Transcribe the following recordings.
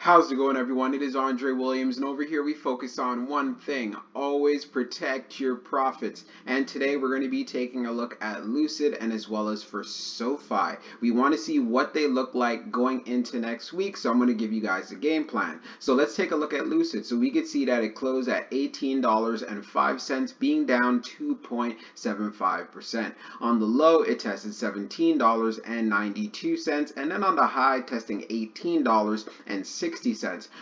How's it going, everyone? It is Andre Williams, and over here we focus on one thing: always protect your profits. And today we're going to be taking a look at Lucid and as well as for SOFI. We want to see what they look like going into next week, so I'm going to give you guys a game plan. So let's take a look at Lucid. So we can see that it closed at $18.05, being down 2.75%. On the low, it tested $17.92, and then on the high, testing $18.60.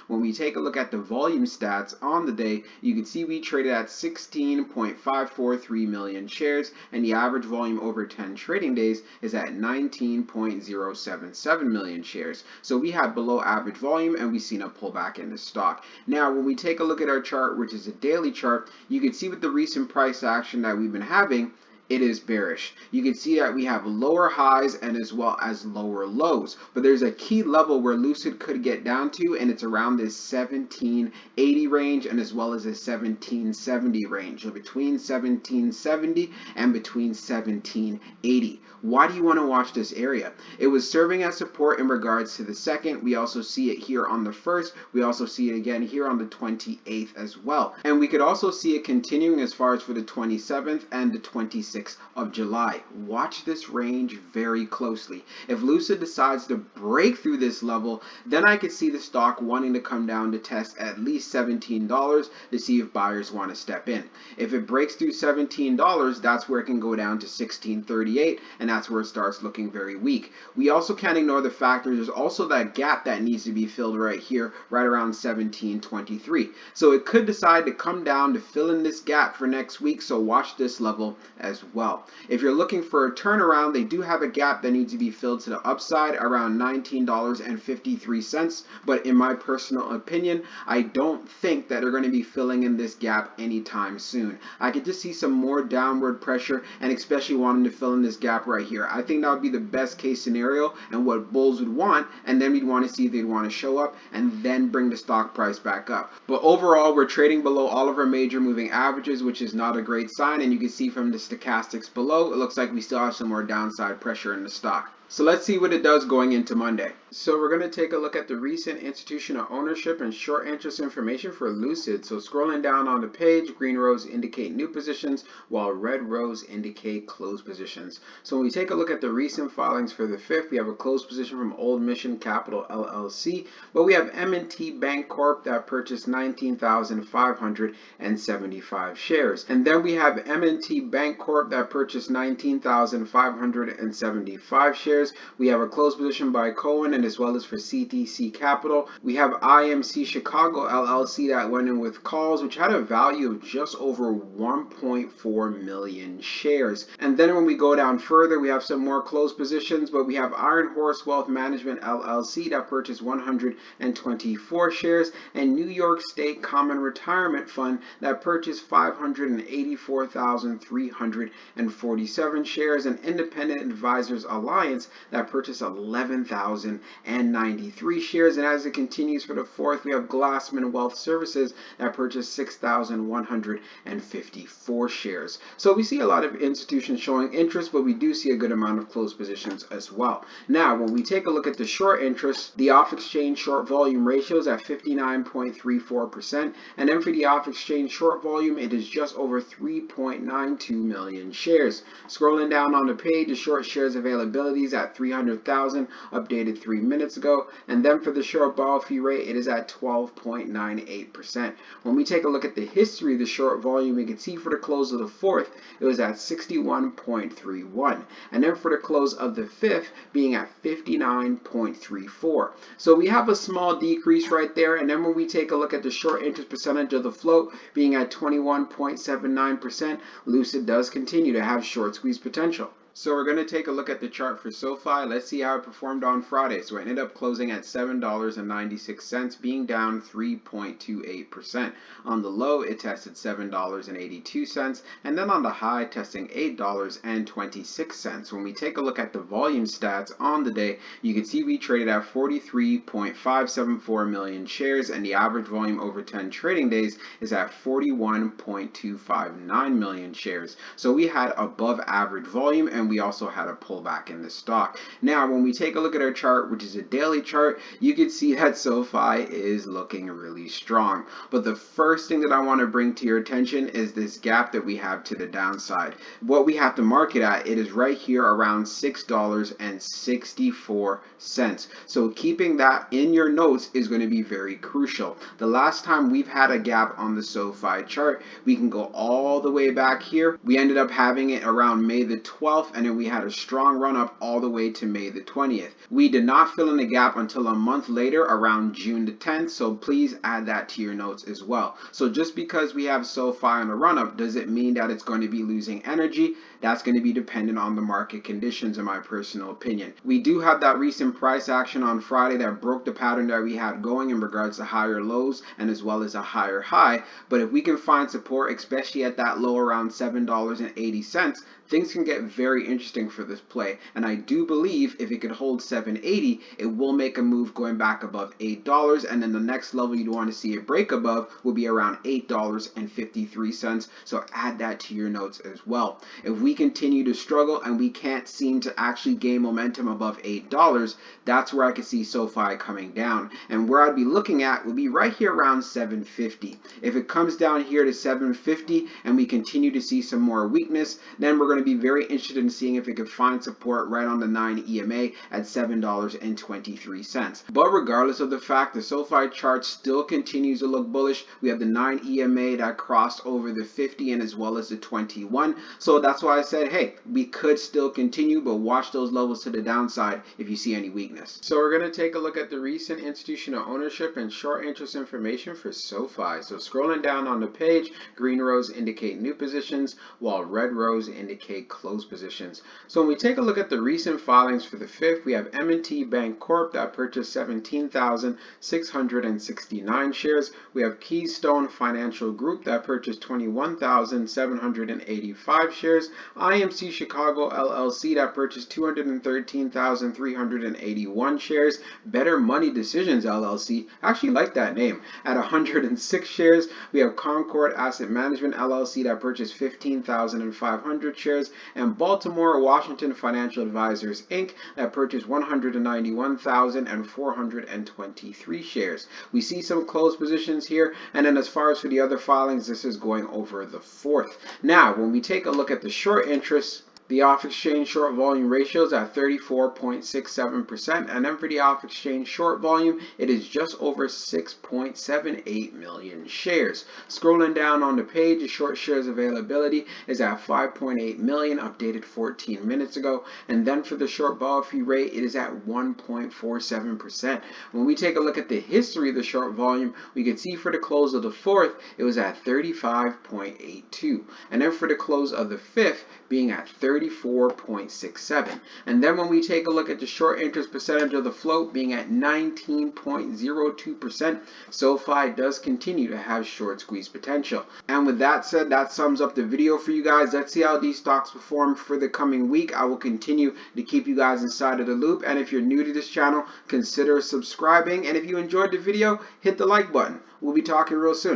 When we take a look at the volume stats on the day, you can see we traded at 16.543 million shares, and the average volume over 10 trading days is at 19.077 million shares. So we have below average volume, and we've seen a pullback in the stock. Now, when we take a look at our chart, which is a daily chart, you can see with the recent price action that we've been having, it is bearish. You can see that we have lower highs and as well as lower lows, but there's a key level where Lucid could get down to, and it's around this 1780 range and as well as a 1770 range. So between 1770 and between 1780. Why do you want to watch this area? It was serving as support in regards to the second. We also see it here on the 1st. We also see it again here on the 28th as well. And we could also see it continuing as far as for the 27th and the 26th of July. Watch this range very closely. If Lucid decides to break through this level, then I could see the stock wanting to come down to test at least $17 to see if buyers want to step in. If it breaks through $17, that's where it can go down to $16.38, and that's where it starts looking very weak. We also can't ignore the fact there's also that gap that needs to be filled right here, right around $17.23. So it could decide to come down to fill in this gap for next week, so watch this level as well. If you're looking for a turnaround, they do have a gap that needs to be filled to the upside around $19.53, but in my personal opinion, I don't think that they're going to be filling in this gap anytime soon. I could just see some more downward pressure, and especially wanting to fill in this gap right here. I think that would be the best case scenario and what bulls would want, and then we'd want to see if they'd want to show up and then bring the stock price back up. But overall, we're trading below all of our major moving averages, which is not a great sign, and you can see from the stochastics below, it looks like we still have some more downside pressure in the stock. So let's see what it does going into Monday. So we're going to take a look at the recent institutional ownership and short interest information for Lucid. So scrolling down on the page, green rows indicate new positions, while red rows indicate closed positions. So when we take a look at the recent filings for the 5th, we have a closed position from Old Mission Capital LLC, but we have M&T Bank Corp that purchased 19,575 shares. And then we have M&T Bank Corp that purchased 19,575 shares. We have a closed position by Cohen and as well as for CTC Capital. We have IMC Chicago LLC that went in with calls, which had a value of just over 1.4 million shares. And then when we go down further, we have some more closed positions, but we have Iron Horse Wealth Management LLC that purchased 124 shares, and New York State Common Retirement Fund that purchased 584,347 shares, and Independent Advisors Alliance that purchased 11,093 shares. And as it continues for the 4th, we have Glassman Wealth Services that purchased 6,154 shares. So we see a lot of institutions showing interest, but we do see a good amount of closed positions as well. Now, when we take a look at the short interest, the off-exchange short volume ratio is at 59.34%, and then for the off-exchange short volume, it is just over 3.92 million shares. Scrolling down on the page, the short shares availability is at 300,000, updated 3 minutes ago, and then for the short borrow fee rate, it is at 12.98%. When we take a look at the history of the short volume, we can see for the close of the 4th, it was at 61.31, and then for the close of the 5th, being at 59.34. So we have a small decrease right there, and then when we take a look at the short interest percentage of the float being at 21.79%, Lucid does continue to have short squeeze potential. So we're going to take a look at the chart for SOFI. Let's see how it performed on Friday. So it ended up closing at $7.96, being down 3.28%. On the low, it tested $7.82, and then on the high, testing $8.26. When we take a look at the volume stats on the day, you can see we traded at 43.574 million shares, and the average volume over 10 trading days is at 41.259 million shares. So we had above average volume, and and we also had a pullback in the stock. Now, when we take a look at our chart, which is a daily chart, you can see that SOFI is looking really strong. But the first thing that I want to bring to your attention is this gap that we have to the downside. What we have to mark it at, it is right here around $6.64. So keeping that in your notes is going to be very crucial. The last time we've had a gap on the SOFI chart, we can go all the way back here. We ended up having it around May the 12th, and then we had a strong run up all the way to May the 20th. We did not fill in the gap until a month later around June the 10th, so please add that to your notes as well. So just because we have SOFI on a run up, does it mean that it's going to be losing energy? That's going to be dependent on the market conditions, in my personal opinion. We do have that recent price action on Friday that broke the pattern that we had going in regards to higher lows and as well as a higher high. But if we can find support, especially at that low around $7.80, things can get very interesting for this play. And I do believe if it could hold 780, it will make a move going back above $8. And then the next level you'd want to see it break above will be around $8.53. So add that to your notes as well. If we continue to struggle and we can't seem to actually gain momentum above $8, that's where I could see SOFI coming down. And where I'd be looking at would be right here around 750. If it comes down here to 750 and we continue to see some more weakness, then we're going to be very interested in seeing if it could find support right on the 9 EMA at $7.23. But regardless of the fact, the SOFI chart still continues to look bullish. We have the 9 EMA that crossed over the 50 and as well as the 21. So that's why I said, hey, we could still continue, but watch those levels to the downside if you see any weakness. So we're going to take a look at the recent institutional ownership and short interest information for SOFI. So scrolling down on the page, green rows indicate new positions, while red rows indicate closed positions. So when we take a look at the recent filings for the 5th, we have M&T Bank Corp that purchased 17,669 shares. We have Keystone Financial Group that purchased 21,785 shares. IMC Chicago LLC that purchased 213,381 shares. Better Money Decisions LLC, I actually like that name, at 106 shares. We have Concord Asset Management LLC that purchased 15,500 shares. And Baltimore Washington Financial Advisors Inc. that purchased 191,423 shares. We see some closed positions here, and then as far as for the other filings, this is going over the 4th. Now, when we take a look at the short interest, the off-exchange short volume ratio is at 34.67%, and then for the off-exchange short volume, it is just over 6.78 million shares. Scrolling down on the page, the short shares availability is at 5.8 million, updated 14 minutes ago, and then for the short vol fee rate, it is at 1.47%. When we take a look at the history of the short volume, we can see for the close of the 4th, it was at 35.82, and then for the close of the 5th, being at 34.67. And then when we take a look at the short interest percentage of the float being at 19.02%, SOFI does continue to have short squeeze potential. And with that said, that sums up the video for you guys. Let's see how these stocks perform for the coming week. I will continue to keep you guys inside of the loop. And if you're new to this channel, consider subscribing. And if you enjoyed the video, hit the like button. We'll be talking real soon.